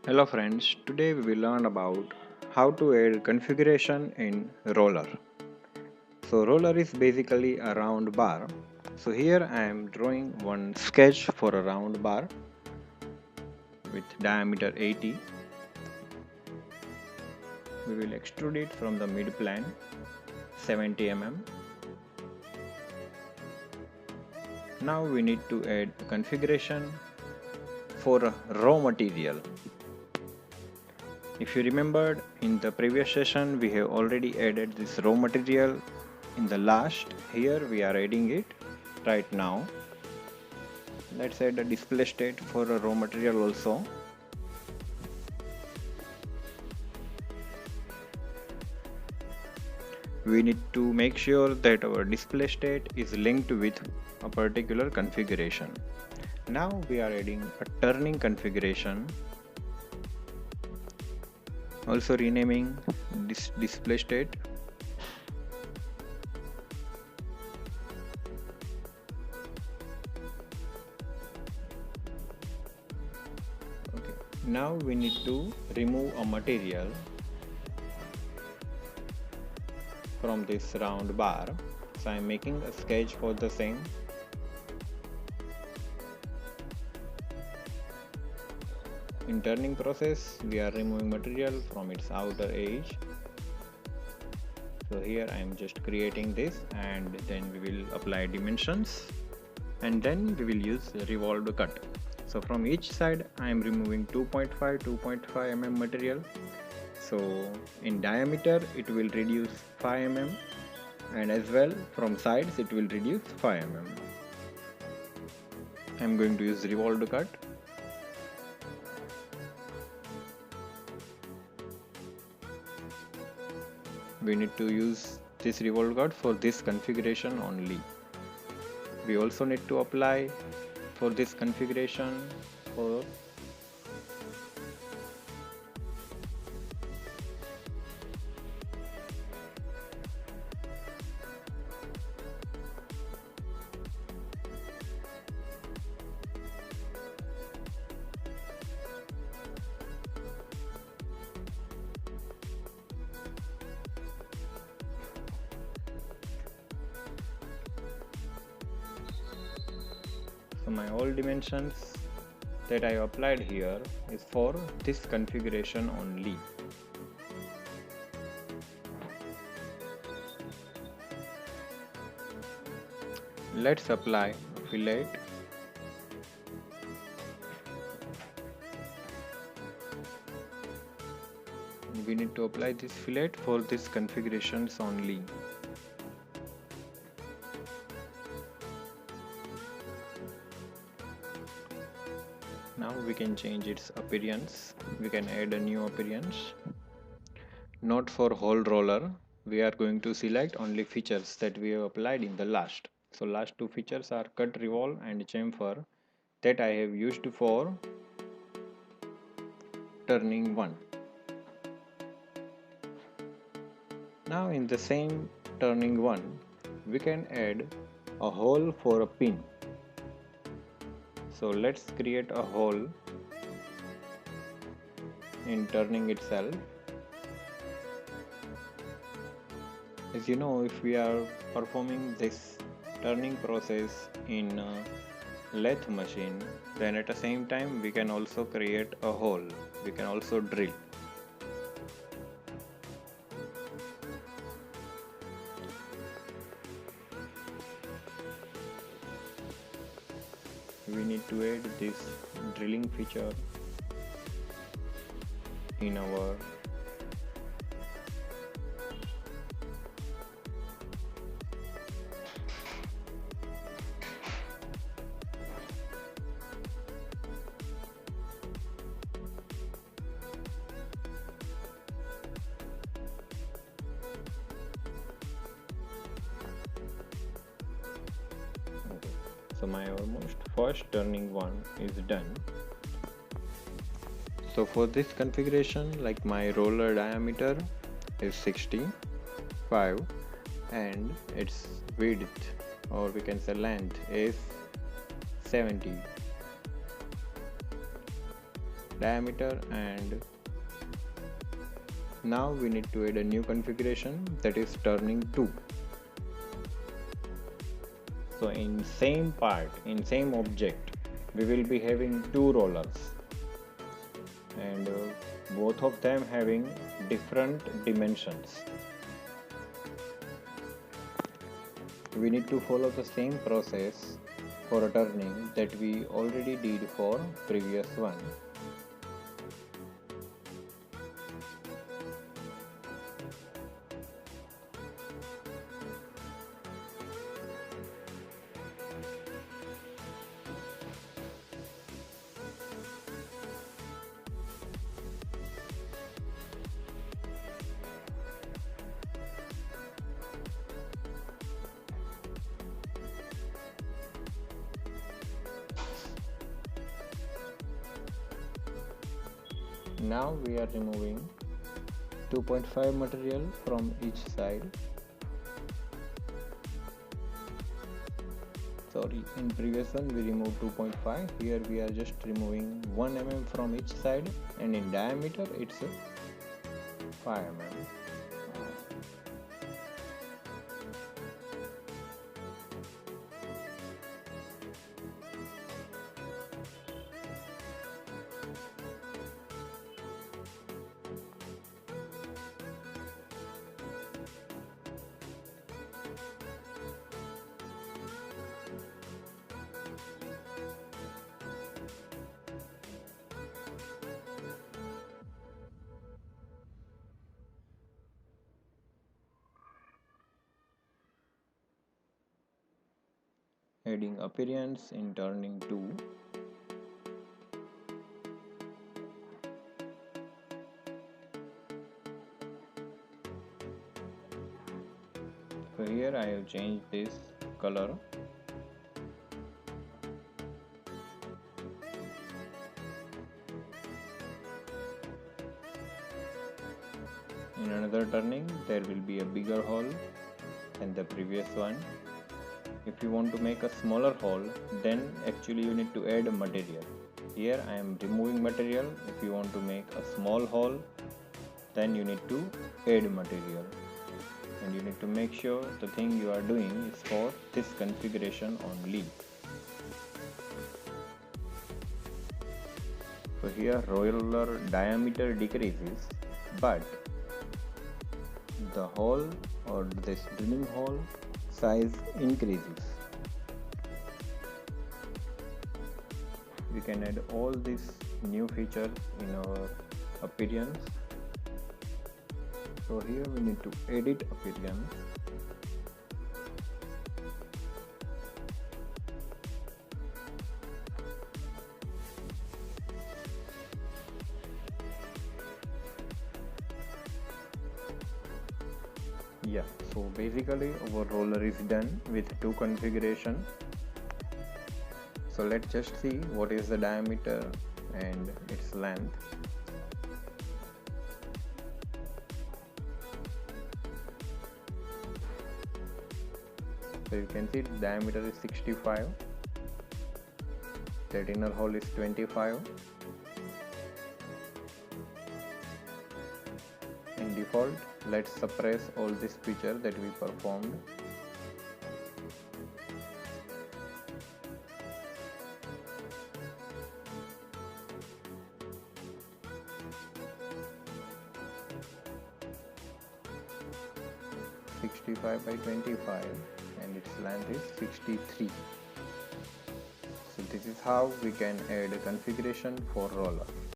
Hello friends, today we will learn about how to add configuration in roller. So roller is basically a round bar. So here I am drawing one sketch for a round bar with diameter 80. We will extrude it from the mid plane 70 mm. Now we need to add a configuration for a raw material. If you remembered, in the previous session we have already added this raw material in the last. Here we are adding it right now. Let's add a display state for a raw material also. We need to make sure that our display state is linked with a particular configuration. Now we are adding a turning configuration, also renaming this display state. Okay. Now we need to remove a material from this round bar. So I am making a sketch for the same. In turning process, we are removing material from its outer edge. So here I am just creating this, and then we will apply dimensions, and then we will use revolved cut. So from each side I am removing 2.5 mm material. So in diameter it will reduce 5 mm, and as well from sides it will reduce 5 mm. I am going to use revolved cut. We need to use this revolved cut for this configuration only. We also need to apply for this configuration for so my all dimensions that I applied here is for this configuration only. Let's apply a fillet. We need to apply this fillet for this configurations only. Now we can change its appearance. We can add a new appearance. Not for whole roller. We are going to select only features that we have applied in the last. So last two features are cut, revolve and chamfer that I have used for turning 1. Now in the same turning 1 we can add a hole for a pin. So let's create a hole in turning itself. As you know, if we are performing this turning process in a lathe machine, then at the same time we can also create a hole. We can also drill. We need to add this drilling feature in our So my almost first turning 1 is done. So for this configuration, like my roller diameter is 65 and its width, or we can say length, is 70. diameter, and now we need to add a new configuration, that is turning 2. So in same part, in same object, we will be having two rollers, and both of them having different dimensions. We need to follow the same process for a turning that we already did for previous one. Now we are removing 2.5 material from each side. Sorry, in previous one we removed 2.5, here we are just removing 1 mm from each side, and in diameter it's 5 mm. Adding appearance in turning 2. So here I have changed this color. In another turning there will be a bigger hole than the previous one. If you want to make a smaller hole, then actually you need to add material. Here I am removing material. If you want to make a small hole, then you need to add material. And you need to make sure the thing you are doing is for this configuration only. So here roller diameter decreases, but the hole or this drilling hole size increases. We can add all these new features in our appearance. So here we need to edit appearance. Yeah, so basically our roller is done with two configuration. So let's just see what is the diameter and its length. So you can see the diameter is 65, the inner hole is 25. In default, let's suppress all this feature that we performed. (65 by 25) and its length is 63. So this is how we can add a configuration for roller.